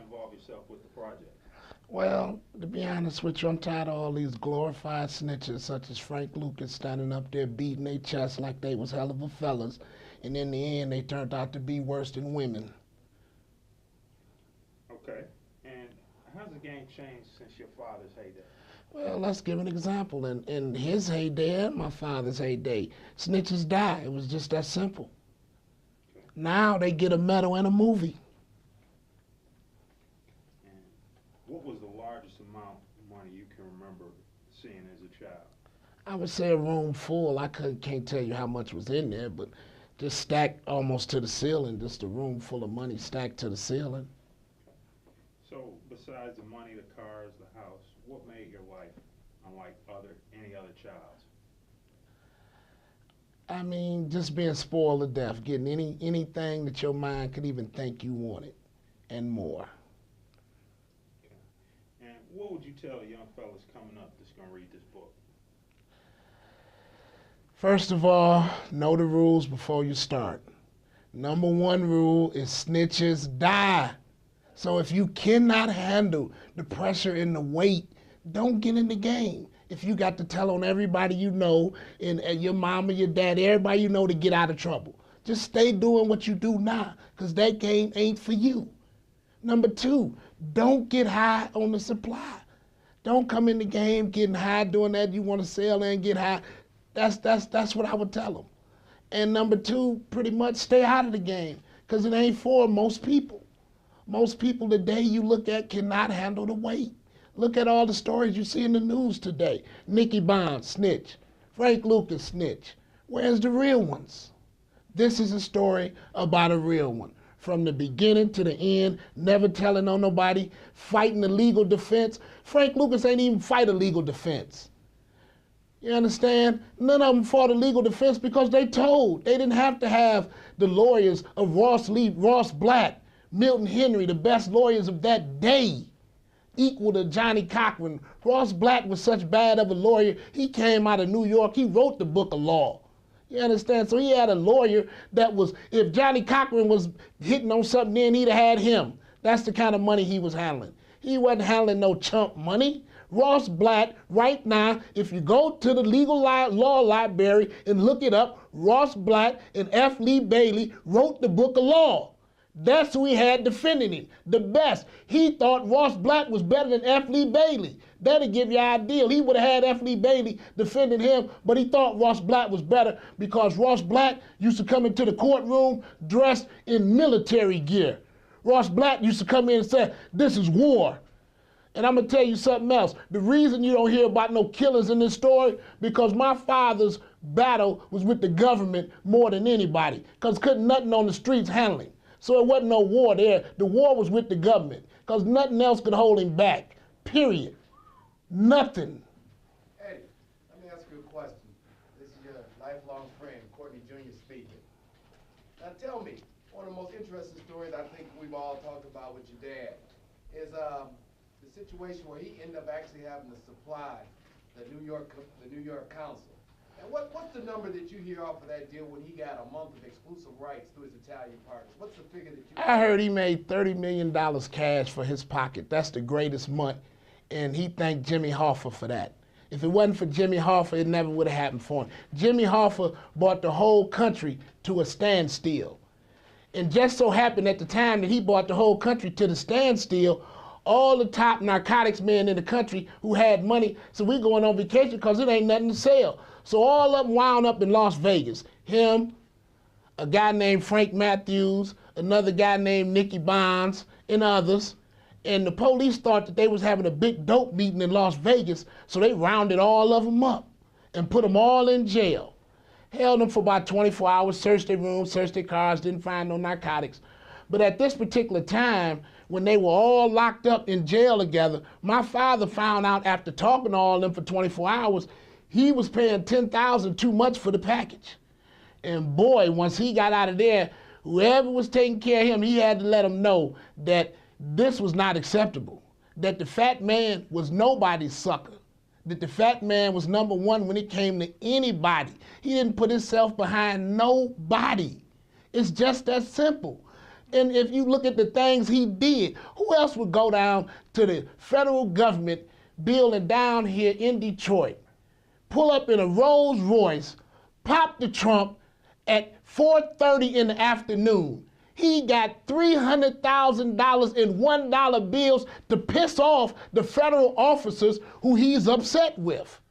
involve yourself with the project? Well, to be honest with you, I'm tired of all these glorified snitches such as Frank Lucas standing up there beating their chests like they was hell of a fellas, and in the end they turned out to be worse than women. Okay. And how's the game changed since your father's heyday? Well, let's give an example. In his heyday and my father's heyday, snitches die. It was just that simple. Okay. Now they get a medal and a movie. And what was the largest amount of money you can remember seeing as a child? I would say a room full. Can't tell you how much was in there, but just stacked almost to the ceiling. Just a room full of money stacked to the ceiling. So besides the money, the cars, the house, what made your life unlike any other child's? I mean, just being spoiled to death, getting anything that your mind could even think you wanted, and more. Okay. And what would you tell young fellas coming up that's going to read this book? First of all, know the rules before you start. Number one rule is snitches die. So if you cannot handle the pressure and the weight, don't get in the game. If you got to tell on everybody you know, and your mama, your dad, everybody you know to get out of trouble, just stay doing what you do now, because that game ain't for you. Number two, don't get high on the supply. Don't come in the game getting high doing that. You want to sell and get high. That's what I would tell them. And number two, pretty much stay out of the game, because it ain't for most people. Most people today you look at cannot handle the weight. Look at all the stories you see in the news today. Nicky Bond, snitch. Frank Lucas, snitch. Where's the real ones? This is a story about a real one. From the beginning to the end, never telling on nobody, fighting the legal defense. Frank Lucas ain't even fight a legal defense. You understand? None of them fought a legal defense because they told. They didn't have to have the lawyers of Ross Black, Milton Henry, the best lawyers of that day, equal to Johnny Cochran. Ross Black was such bad of a lawyer, he came out of New York, he wrote the book of law. You understand? So he had a lawyer that was, if Johnny Cochran was hitting on something then, he'd have had him. That's the kind of money he was handling. He wasn't handling no chump money. Ross Black, right now, if you go to the legal law library and look it up, Ross Black and F. Lee Bailey wrote the book of law. That's who he had defending him, the best. He thought Ross Black was better than F. Lee Bailey. That'll give you an idea. He would have had F. Lee Bailey defending him, but he thought Ross Black was better because Ross Black used to come into the courtroom dressed in military gear. Ross Black used to come in and say, "This is war." And I'm gonna tell you something else. The reason you don't hear about no killers in this story, because my father's battle was with the government more than anybody, because couldn't nothing on the streets handle him. So it wasn't no war there. The war was with the government, because nothing else could hold him back, period. Nothing. Eddie, let me ask you a question. This is your lifelong friend, Courtney Jr. speaking. Now tell me, one of the most interesting stories I think we've all talked about with your dad is the situation where he ended up actually having to supply the New York Council. And what's the number that you hear off of that deal when he got a month of exclusive rights to his Italian partners? What's the figure that you... I heard he made $30 million cash for his pocket. That's the greatest month. And he thanked Jimmy Hoffa for that. If it wasn't for Jimmy Hoffa, it never would have happened for him. Jimmy Hoffa brought the whole country to a standstill. And just so happened at the time that he brought the whole country to the standstill, all the top narcotics men in the country who had money, so we going on vacation because it ain't nothing to sell. So all of them wound up in Las Vegas. Him, a guy named Frank Matthews, another guy named Nicky Bonds, and others. And the police thought that they was having a big dope meeting in Las Vegas, so they rounded all of them up and put them all in jail. Held them for about 24 hours, searched their rooms, searched their cars, didn't find no narcotics. But at this particular time, when they were all locked up in jail together, my father found out after talking to all of them for 24 hours, he was paying $10,000 too much for the package. And boy, once he got out of there, whoever was taking care of him, he had to let him know that this was not acceptable, that the fat man was nobody's sucker, that the fat man was number one when it came to anybody. He didn't put himself behind nobody. It's just that simple. And if you look at the things he did, who else would go down to the federal government building down here in Detroit, pull up in a Rolls Royce, pop the trunk at 4:30 in the afternoon? He got $300,000 in $1 bills to piss off the federal officers who he's upset with.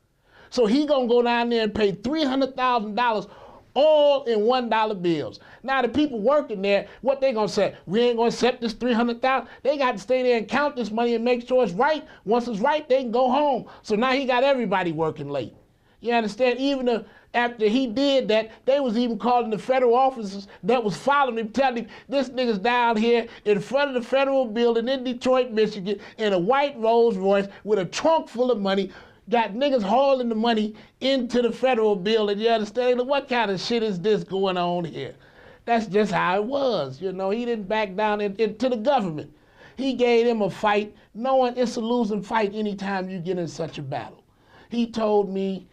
So he gonna go down there and pay $300,000 all in $1 bills. Now the people working there, what they gonna say? We ain't gonna accept this $300,000. They got to stay there and count this money and make sure it's right. Once it's right, they can go home. So now he got everybody working late. You understand? Even after he did that, they was even calling the federal officers that was following him, telling him, this nigga's down here in front of the federal building in Detroit, Michigan, in a white Rolls Royce with a trunk full of money, got niggas hauling the money into the federal building. You understand? What kind of shit is this going on here? That's just how it was. You know, he didn't back down to the government. He gave them a fight, knowing it's a losing fight anytime you get in such a battle. He told me,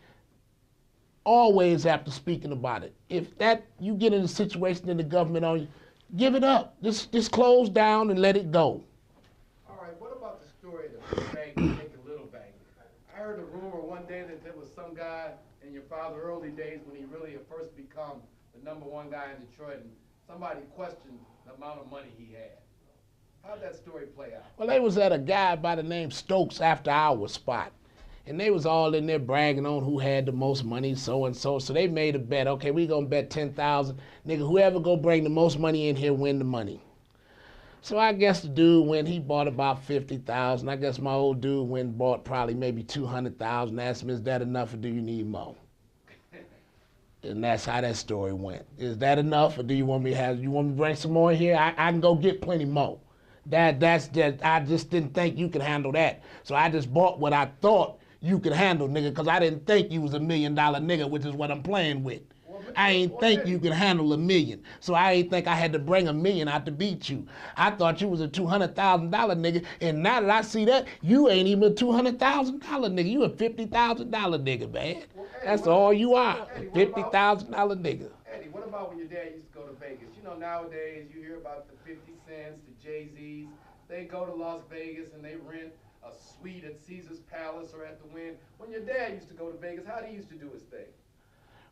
always after speaking about it, if that you get in a situation in the government on you, give it up. Just close down and let it go. All right, what about the story of the big bank and take a little bank? I heard a rumor one day that there was some guy in your father's early days when he really had first become the #1 guy in Detroit, and somebody questioned the amount of money he had. How'd that story play out? Well, they was at a guy by the name Stokes after our spot. And they was all in there bragging on who had the most money, so and so. So they made a bet. Okay, we gonna bet 10,000. Nigga, whoever go bring the most money in here win the money. So I guess the dude went, he bought about 50,000. I guess my old dude went and bought probably maybe 200,000. Asked him, is that enough or do you need more? And that's how that story went. Is that enough or do you want me to bring some more here? I can go get plenty more. That's just, I just didn't think you could handle that. So I just bought what I thought you could handle, nigga, because I didn't think you was $1 million nigga, which is what I'm playing with. I ain't think you could handle $1 million. So I ain't think I had to bring $1 million out to beat you. I thought you was a $200,000 nigga, and now that I see that, you ain't even a $200,000 nigga. You a $50,000 nigga, man. Well, Eddie, that's all you are, Eddie, $50,000 nigga. Eddie, what about when your dad used to go to Vegas? You know, nowadays you hear about the 50 Cents, the Jay-Z's. They go to Las Vegas and they rent a suite at Caesar's Palace or at the Wynn. When your dad used to go to Vegas, how did he used to do his thing?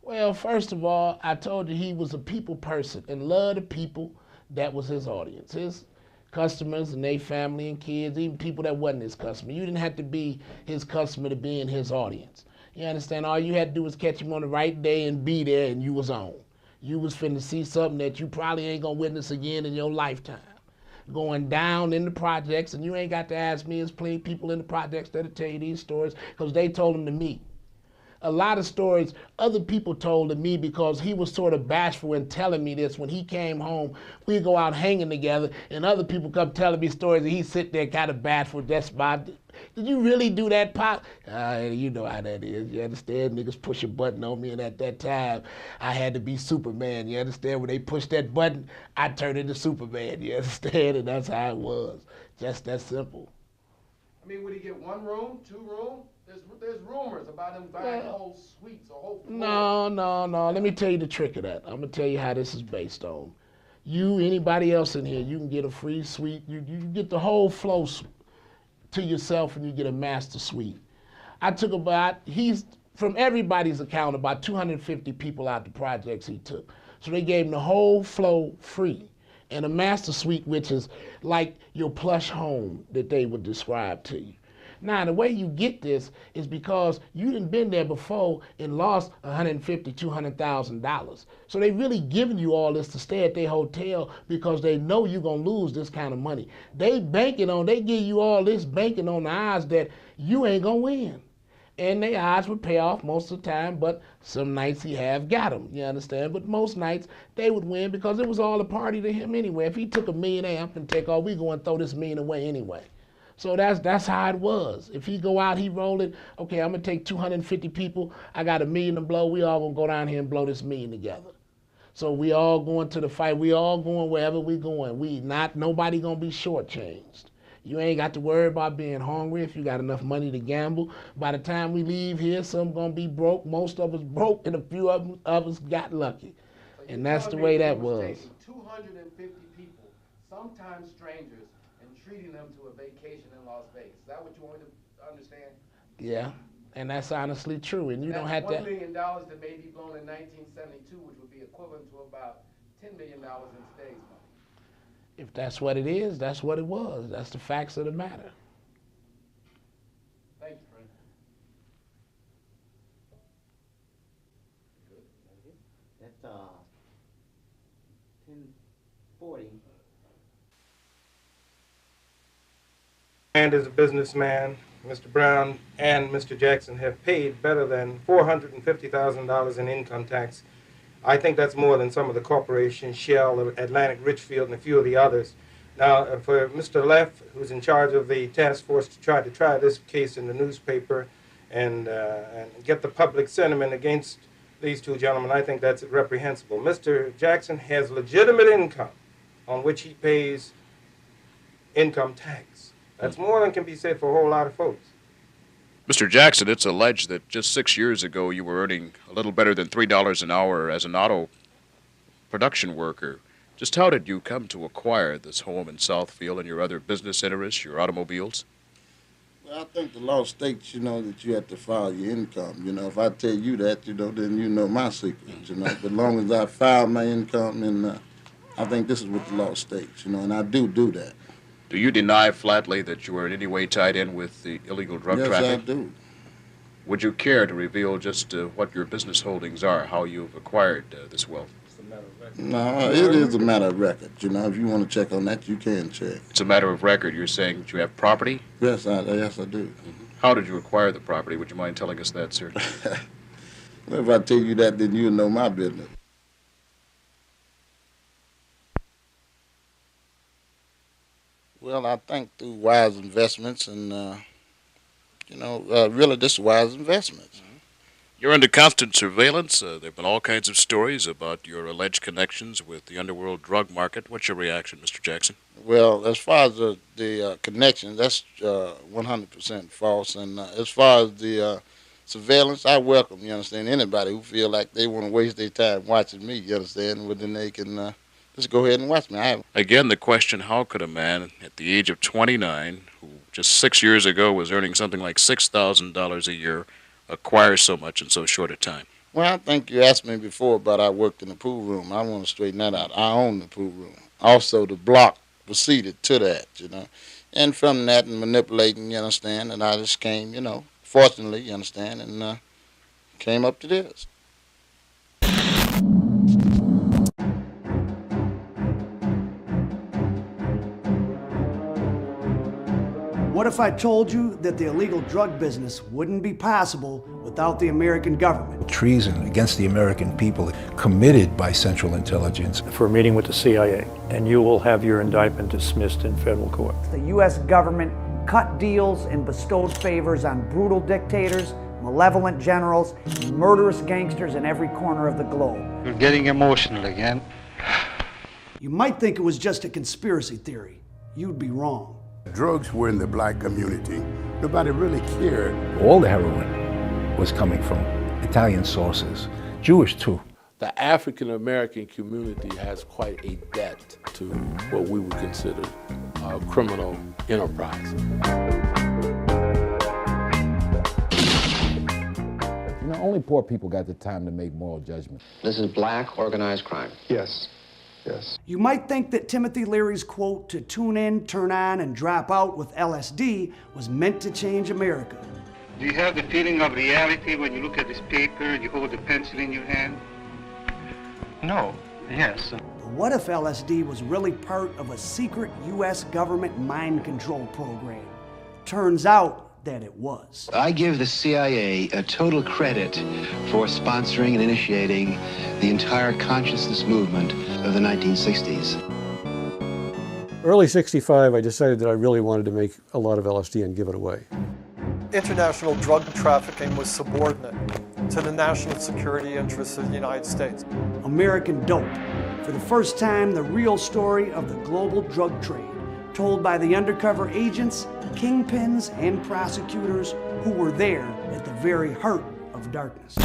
Well, first of all, I told you he was a people person and loved the people that was his audience. His customers and their family and kids, even people that wasn't his customer. You didn't have to be his customer to be in his audience. You understand? All you had to do was catch him on the right day and be there and you was on. You was finna see something that you probably ain't gonna witness again in your lifetime. Going down in the projects, and you ain't got to ask me, there's plenty of people in the projects that'll tell you these stories because they told them to me. A lot of stories other people told to me because he was sort of bashful in telling me this. When he came home, we'd go out hanging together, and other people come telling me stories, and he'd sit there kind of bashful, just about, did you really do that, Pop? You know how that is, you understand? Niggas push a button on me, and at that time, I had to be Superman, you understand? When they pushed that button, I turned into Superman, you understand? And that's how it was, just that simple. I mean, would he get 1 room, 2 room? There's rumors about him buying whole suites or whole floors. No. Let me tell you the trick of that. I'm gonna tell you how this is based on. You, anybody else in here, you can get a free suite. You get the whole flow to yourself, and you get a master suite. I took from everybody's account, about 250 people out the projects he took. So they gave him the whole flow free. And a master suite, which is like your plush home that they would describe to you. Now, the way you get this is because you done been there before and lost $150,000, $200,000. So they really giving you all this to stay at their hotel because they know you're gonna lose this kind of money. They give you all this banking on the odds that you ain't gonna win. And their odds would pay off most of the time, but some nights he have got them, you understand? But most nights they would win because it was all a party to him anyway. If he took $1 million, I'm gonna take all, we go and throw this $1 million away anyway. So that's how it was. If he go out, he rolling, okay, I'm gonna take 250 people, I got $1 million to blow, we all gonna go down here and blow this $1 million together. So we all going to the fight, we all going wherever we going. Nobody gonna be shortchanged. You ain't got to worry about being hungry if you got enough money to gamble. By the time we leave here, some gonna be broke, most of us broke, and a few of us got lucky. So and that's the way that was. 250 people sometimes strangers and treating them to a vacation in Las Vegas. Is that what you want me to understand? Yeah, and that's honestly true. And you don't have That's $1 to. million that may be blown in 1972, which would be equivalent to about $10 million in today's money. If that's what it is, that's what it was. That's the facts of the matter. Thank you, Frank. That's 1040. And as a businessman, Mr. Brown and Mr. Jackson have paid better than $450,000 in income tax. I think that's more than some of the corporations, Shell, Atlantic Richfield, and a few of the others. Now, for Mr. Leff, who's in charge of the task force to try this case in the newspaper and get the public sentiment against these two gentlemen, I think that's reprehensible. Mr. Jackson has legitimate income on which he pays income tax. That's more than can be said for a whole lot of folks. Mr. Jackson, it's alleged that just 6 years ago you were earning a little better than $3 an hour as an auto production worker. Just how did you come to acquire this home in Southfield and your other business interests, your automobiles? Well, I think the law states, that you have to file your income. If I tell you that, then you know my secrets, But as long as I file my income, and I think this is what the law states, and I do that. Do you deny flatly that you were in any way tied in with the illegal drug traffic? Yes, I do. Would you care to reveal just what your business holdings are, how you've acquired this wealth? No, it is a matter of record. If you want to check on that, you can check. It's a matter of record. You're saying that you have property? Yes, I do. Mm-hmm. How did you acquire the property? Would you mind telling us that, sir? Well, if I tell you that, then you'll know my business. Well, I think through wise investments and, really just wise investments. You're under constant surveillance. There have been all kinds of stories about your alleged connections with the underworld drug market. What's your reaction, Mr. Jackson? Well, as far as the connection, that's 100% false. And as far as the surveillance, I welcome, anybody who feel like they want to waste their time watching me, well, then they can just go ahead and watch me. Again, the question, how could a man at the age of 29, who just 6 years ago was earning something like $6,000 a year, acquire so much in so short a time? Well, I think you asked me before about I worked in the pool room. I want to straighten that out. I own the pool room. Also, the block proceeded to that, And from that and manipulating, and I just came, fortunately, and came up to this. What if I told you that the illegal drug business wouldn't be possible without the American government? Treason against the American people committed by Central Intelligence. For a meeting with the CIA, and you will have your indictment dismissed in federal court. The U.S. government cut deals and bestowed favors on brutal dictators, malevolent generals, and murderous gangsters in every corner of the globe. You're getting emotional again. You might think it was just a conspiracy theory. You'd be wrong. Drugs were in the black community. Nobody really cared. All the heroin was coming from Italian sources, Jewish too. The African American community has quite a debt to what we would consider criminal enterprise. Only poor people got the time to make moral judgments. This is black organized crime. Yes. Yes. You might think that Timothy Leary's quote to tune in, turn on, and drop out with LSD was meant to change America. Do you have the feeling of reality when you look at this paper and you hold a pencil in your hand? No. Yes. But what if LSD was really part of a secret U.S. government mind control program? Turns out that it was. I give the CIA a total credit for sponsoring and initiating the entire consciousness movement of the 1960s. Early '65, I decided that I really wanted to make a lot of LSD and give it away. International drug trafficking was subordinate to the national security interests of the United States. American Dope. For the first time, the real story of the global drug trade, told by the undercover agents, kingpins, and prosecutors who were there at the very heart of darkness.